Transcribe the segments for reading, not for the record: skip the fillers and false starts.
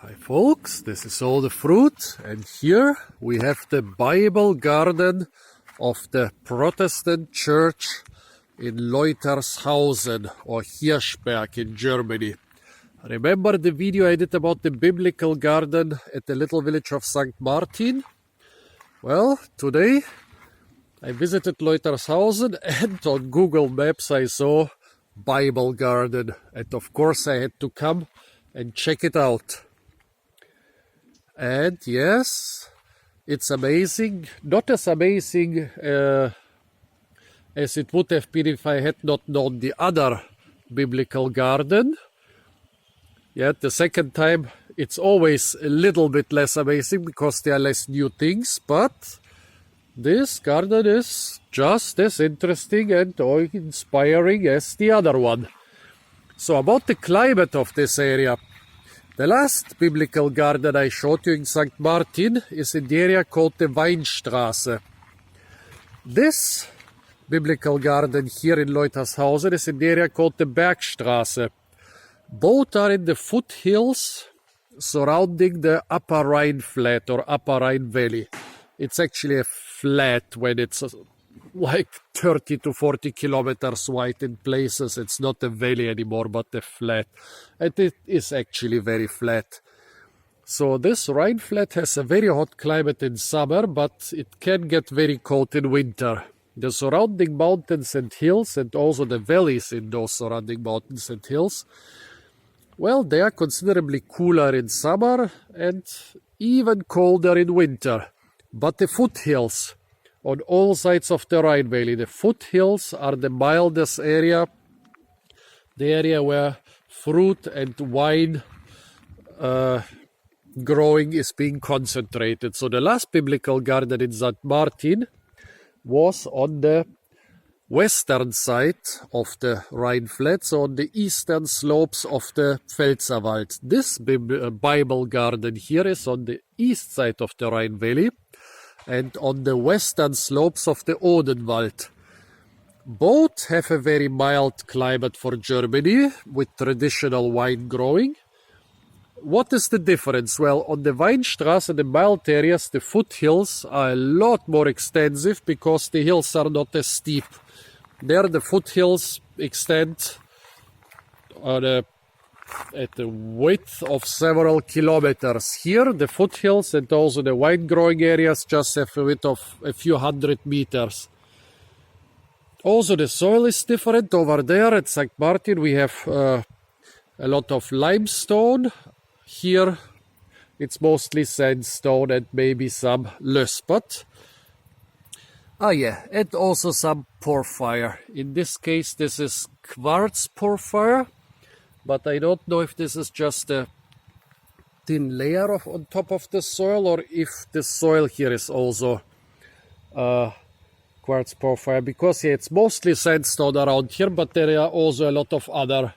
Hi folks, this is all the fruit, and here we have the Bible garden of the Protestant church in Leutershausen or Hirschberg in Germany. Remember the video I did about the biblical garden at the little village of St. Martin? Well, today I visited Leutershausen and on Google Maps I saw Bible garden, and of course I had to come and check it out. And yes, it's amazing, not as amazing as it would have been if I had not known the other biblical garden. Yet the second time it's always a little bit less amazing because there are less new things, but this garden is just as interesting and inspiring as the other one. So about the climate of this area. The last biblical garden I showed you in St. Martin is in the area called the Weinstraße. This biblical garden here in Leutershausen is in the area called the Bergstraße. Both are in the foothills surrounding the Upper Rhine Flat or Upper Rhine Valley. It's actually a flat when it's like 30 to 40 kilometers wide in places. It's not a valley anymore, but a flat. And it is actually very flat. So this Rhine Flat has a very hot climate in summer, but it can get very cold in winter. The surrounding mountains and hills, and also the valleys in those surrounding mountains and hills, well, they are considerably cooler in summer and even colder in winter. But the foothills, on all sides of the Rhine Valley, the foothills are the mildest area, the area where fruit and wine growing is being concentrated. So the last biblical garden in St. Martin was on the western side of the Rhine Flat, so on the eastern slopes of the Pfälzerwald. This Bible garden here is on the east side of the Rhine Valley and on the western slopes of the Odenwald. Both have a very mild climate for Germany with traditional wine growing. What is the difference? Well, on the Weinstraße, the mild areas, the foothills are a lot more extensive because the hills are not as steep. There the foothills extend at the width of several kilometers. Here the foothills and also the wine growing areas just have a width of a few hundred meters. Also the soil is different. Over there at St. Martin we have a lot of limestone. Here it's mostly sandstone and maybe some löss, but and also some porphyry. In this case this is quartz porphyry, but I don't know if this is just a thin layer on top of the soil or if the soil here is also quartz porphyry, because it's mostly sandstone around here, but there are also a lot of other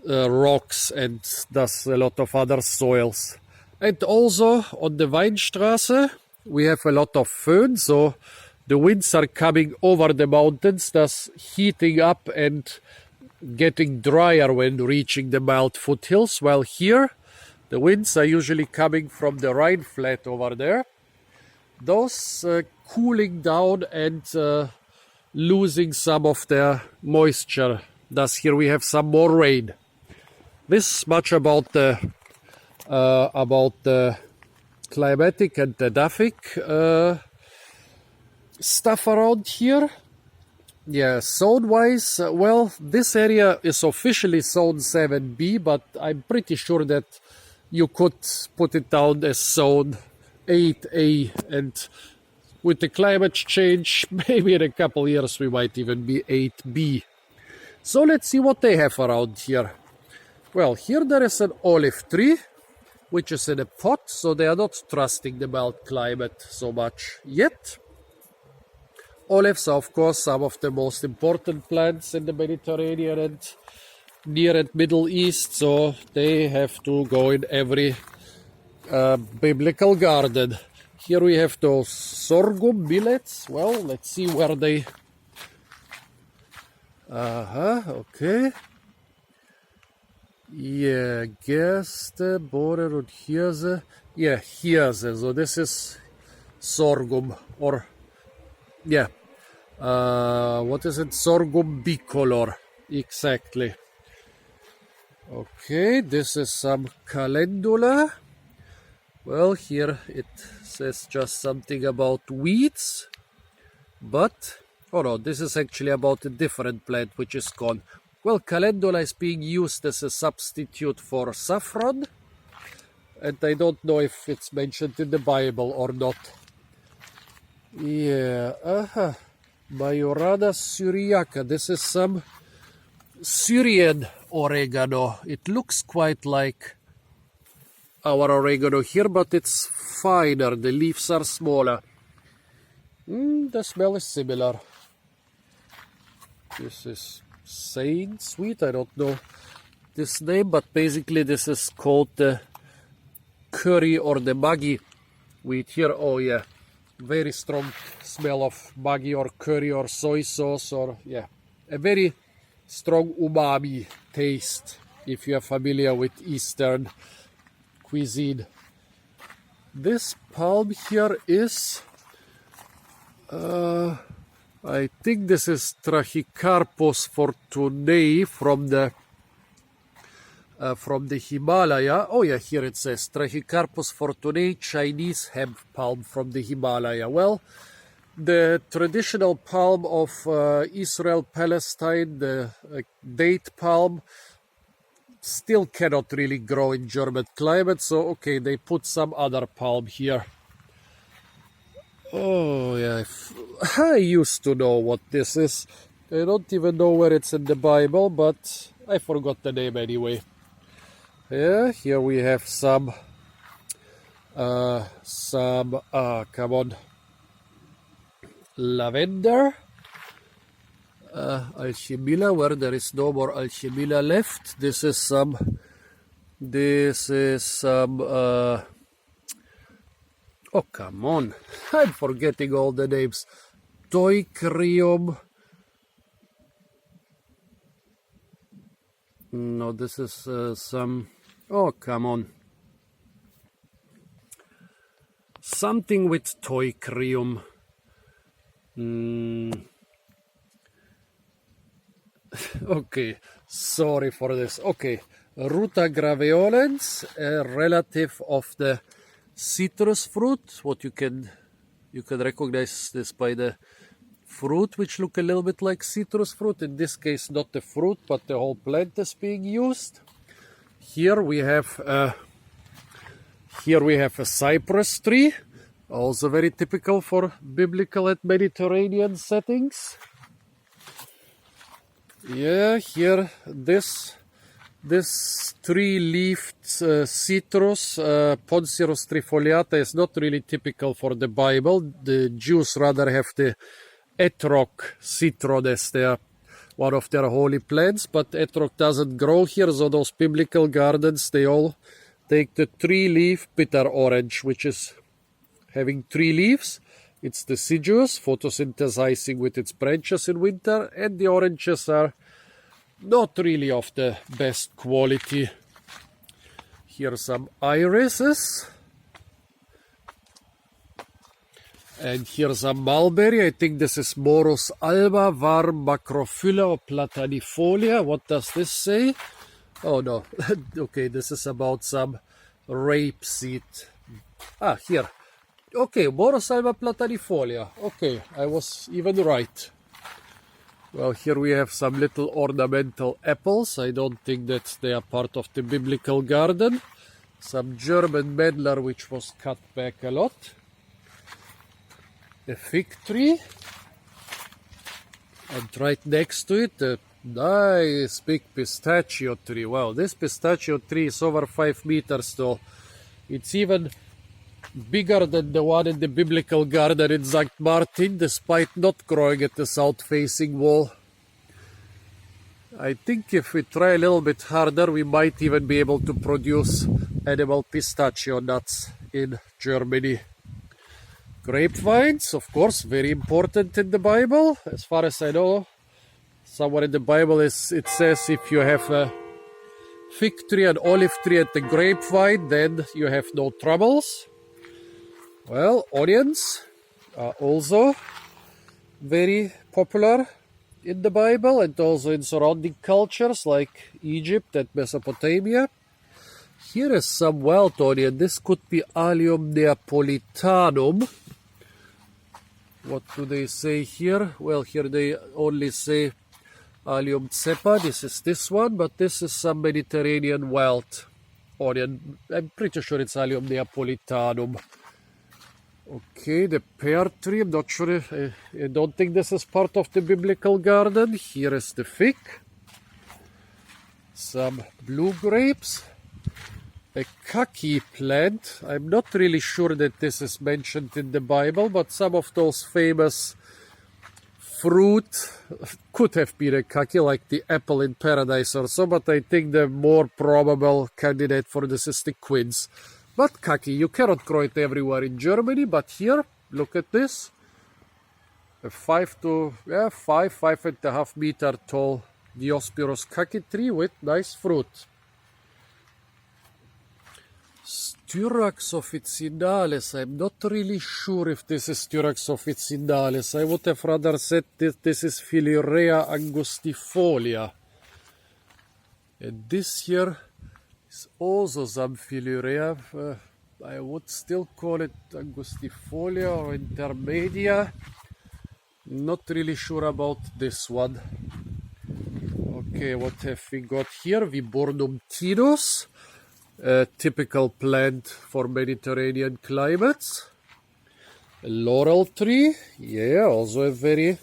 rocks and thus a lot of other soils. And also on the Weinstraße we have a lot of föhn, so the winds are coming over the mountains, thus heating up and getting drier when reaching the mild foothills, while here the winds are usually coming from the Rhine Flat over there, thus cooling down and losing some of their moisture. Thus here we have some more rain. This much about the climatic and edaphic stuff around here. Yeah, zone-wise, well, this area is officially zone 7B, but I'm pretty sure that you could put it down as zone 8A, and with the climate change, maybe in a couple years we might even be 8B. So let's see what they have around here. Well, here there is an olive tree, which is in a pot, so they are not trusting the mild climate so much yet. Olives are, of course, some of the most important plants in the Mediterranean and Near and Middle East, so they have to go in every biblical garden. Here we have those sorghum millets. Well, let's see where they Okay. Yeah, Gerste, Bohnen und Hirse. Yeah, Hirse. So this is sorghum, or yeah, what is it? Sorghum bicolor. Exactly. Okay, this is some calendula. Well, here it says just something about weeds, but oh no, this is actually about a different plant which is gone. Well, calendula is being used as a substitute for saffron, and I don't know if it's mentioned in the Bible or not. Yeah, Majorana syriaca. This is some Syrian oregano. It looks quite like our oregano here, but it's finer. The leaves are smaller. The smell is similar. This is Saint Sweet. I don't know this name, but basically this is called the curry or the Maggi wheat here. Oh yeah, very strong smell of Maggi or curry or soy sauce, or yeah, a very strong umami taste if you are familiar with Eastern cuisine. This palm here is I think this is Trachycarpus fortunei from the Himalaya. Oh yeah, here it says Trachycarpus fortunei, Chinese hemp palm from the Himalaya. Well, the traditional palm of Israel, Palestine, the date palm, still cannot really grow in German climate. So okay, they put some other palm here. Oh yeah, I used to know what this is. I don't even know where it's in the Bible, but I forgot the name anyway. Yeah, here we have some come on, lavender, alchemilla, where there is no more alchemilla left. This is some oh come on, I'm forgetting all the names. Toicrium. No, this is some, oh come on, something with Toicrium. Okay, sorry for this. Okay, Ruta graveolens, a relative of the citrus fruit. What you can recognize this by the fruit, which look a little bit like citrus fruit. In this case, not the fruit, but the whole plant is being used. Here we have a cypress tree, also very typical for biblical and Mediterranean settings. Yeah, here this three-leafed citrus, Poncirus trifoliata, is not really typical for the Bible. The Jews rather have the etrog citron as one of their holy plants, but etrog doesn't grow here, so those biblical gardens, they all take the three-leaf bitter orange, which is having three leaves. It's deciduous, photosynthesizing with its branches in winter, and the oranges are not really of the best quality. Here are some irises. And here's a mulberry. I think this is Morus alba, var macrophylla or platanifolia. What does this say? Oh no. Okay, this is about some rapeseed. Ah, here. Okay, Morus alba platanifolia. Okay, I was even right. Well, here we have some little ornamental apples. I don't think that they are part of the biblical garden. Some German medlar which was cut back a lot. A fig tree, and right next to it a nice big pistachio tree. Wow, this pistachio tree is over 5 meters tall. It's even bigger than the one in the biblical garden in St. Martin, despite not growing at the south-facing wall. I think if we try a little bit harder, we might even be able to produce edible pistachio nuts in Germany. Grapevines, of course, very important in the Bible. As far as I know, somewhere in the Bible it says if you have a fig tree and olive tree and the grapevine, then you have no troubles. Well, onions are also very popular in the Bible and also in surrounding cultures like Egypt and Mesopotamia. Here is some wild onion. This could be Allium neapolitanum. What do they say here? Well, here they only say Allium cepa. This is this one, but this is some Mediterranean wild onion. I'm pretty sure it's Allium neapolitanum. Okay, the pear tree. I'm not sure. I don't think this is part of the biblical garden. Here is the fig. Some blue grapes. A kaki plant. I'm not really sure that this is mentioned in the Bible, but some of those famous fruit could have been a kaki, like the apple in paradise or so, but I think the more probable candidate for this is the quince. But kaki, you cannot grow it everywhere in Germany, but here, look at this. A 5.5 meter tall Diospyros kaki tree with nice fruit. Styrax officinalis. I'm not really sure if this is Styrax officinalis. I would have rather said that this is Phileurea angustifolia. And this here is also some Phileurea. I would still call it angustifolia or intermedia. Not really sure about this one. Okay, what have we got here? Viburnum tinus. A typical plant for Mediterranean climates. A laurel tree, yeah, also a very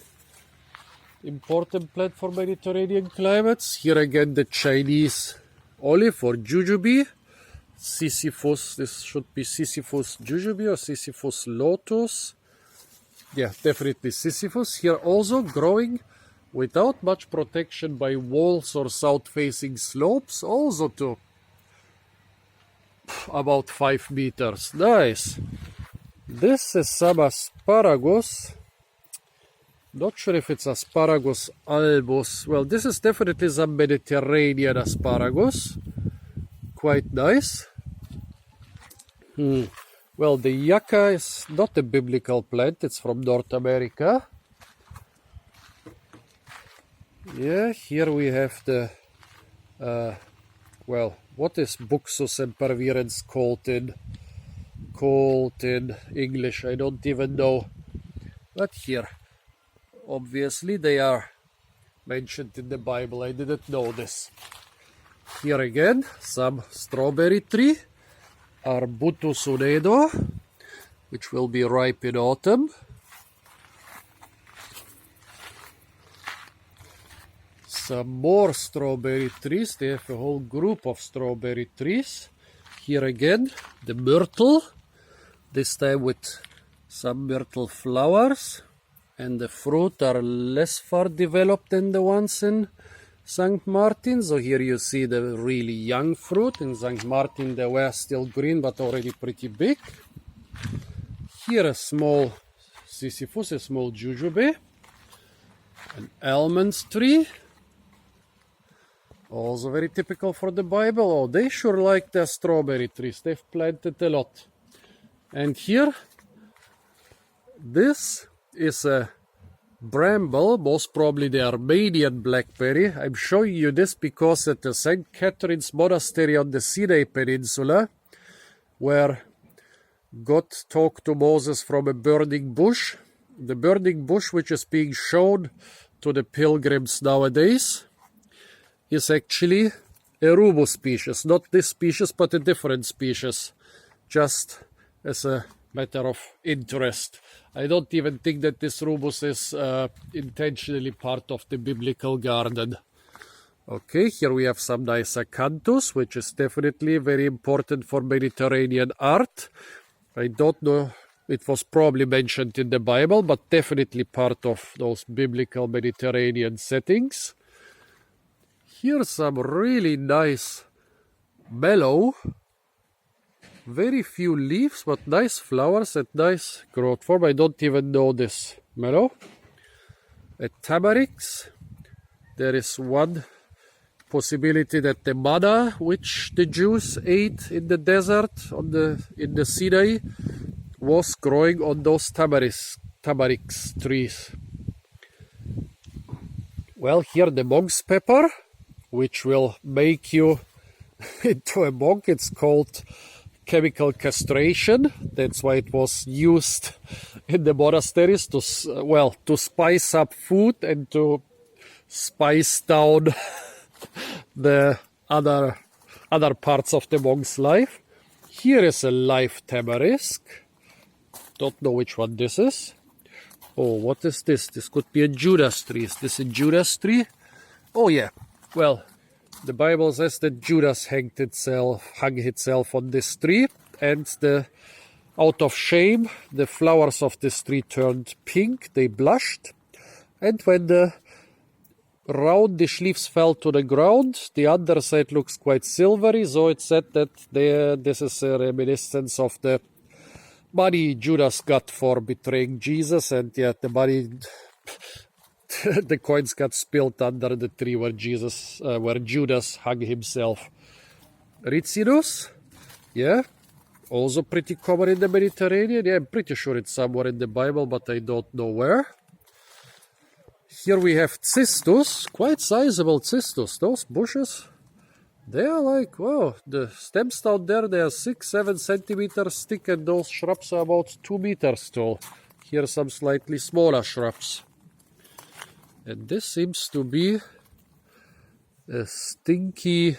important plant for Mediterranean climates. Here again the Chinese olive or jujube. Sisyphus, this should be Sisyphus jujube or Sisyphus lotus. Yeah, definitely Sisyphus. Here also growing without much protection by walls or south-facing slopes, also to about 5 meters. Nice. This is some asparagus. Not sure if it's asparagus albus. Well, this is definitely some Mediterranean asparagus. Quite nice. Well, the yucca is not a biblical plant. It's from North America. Yeah, here we have the well, what is Buxus sempervirens called in English? I don't even know. But here, obviously they are mentioned in the Bible. I didn't know this. Here again, some strawberry tree, Arbutus unedo, which will be ripe in autumn. Some more strawberry trees. They have a whole group of strawberry trees. Here again, the myrtle, this time with some myrtle flowers. And the fruit are less far developed than the ones in St. Martin. So here you see the really young fruit. In St. Martin they were still green but already pretty big. Here a small Sisyphus, a small jujube. An almond tree. Also very typical for the Bible. Oh, they sure like their strawberry trees. They've planted a lot. And here, this is a bramble, most probably the Armenian blackberry. I'm showing you this because at the St. Catherine's Monastery on the Sinai Peninsula, where God talked to Moses from a burning bush, the burning bush which is being shown to the pilgrims nowadays, is actually a rubus species. Not this species, but a different species. Just as a matter of interest. I don't even think that this rubus is intentionally part of the biblical garden. Okay, here we have some nice acanthus, which is definitely very important for Mediterranean art. I don't know, it was probably mentioned in the Bible, but definitely part of those biblical Mediterranean settings. Here's some really nice mallow. Very few leaves, but nice flowers and nice growth form. I don't even know this mallow. A tamarix. There is one possibility that the manna which the Jews ate in the desert in the Sinai was growing on those tamarisk trees. Well, here the monk's pepper, which will make you into a monk. It's called chemical castration. That's why it was used in the monasteries to spice up food and to spice down the other parts of the monk's life. Here is a live tamarisk. Don't know which one this is. Oh, what is this? This could be a Judas tree. Is this a Judas tree? Oh yeah. Well, the Bible says that Judas hung itself on this tree, and out of shame, the flowers of this tree turned pink. They blushed, and when the roundish leaves fell to the ground, the underside looks quite silvery. So it's said that this is a reminiscence of the money Judas got for betraying Jesus, and yet the money, the coins got spilled under the tree where Judas hung himself. Ricinus, yeah, also pretty common in the Mediterranean. Yeah, I'm pretty sure it's somewhere in the Bible, but I don't know where. Here we have cistus, quite sizable cistus. Those bushes, they are like, wow, the stems down there, they are 6-7 centimeters thick, and those shrubs are about 2 meters tall. Here are some slightly smaller shrubs. And this seems to be a stinky,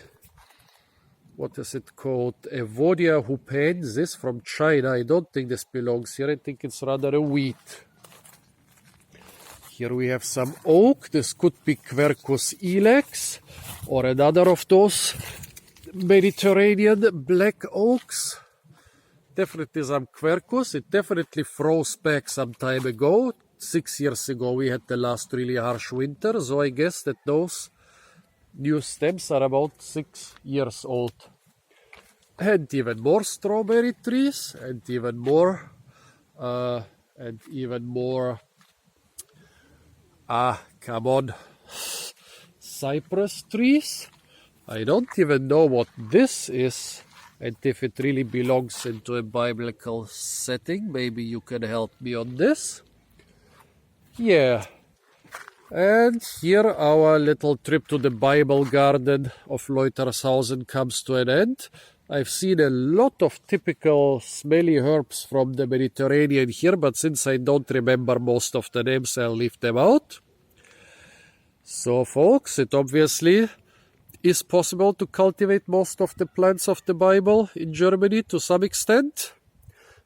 what is it called? Evodia hupensis from China. I don't think this belongs here. I think it's rather a weed. Here we have some oak. This could be Quercus ilex or another of those Mediterranean black oaks. Definitely some Quercus. It definitely froze back some time ago. 6 years ago we had the last really harsh winter, so I guess that those new stems are about 6 years old. And even more strawberry trees, and even more cypress trees. I don't even know what this is, and if it really belongs into a biblical setting. Maybe you can help me on this. Yeah, and here our little trip to the Bible garden of Leutershausen comes to an end. I've seen a lot of typical smelly herbs from the Mediterranean here, but since I don't remember most of the names, I'll leave them out. So folks, it obviously is possible to cultivate most of the plants of the Bible in Germany to some extent.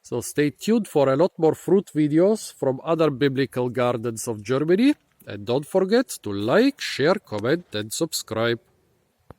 So stay tuned for a lot more fruit videos from other biblical gardens of Germany. And don't forget to like, share, comment and subscribe.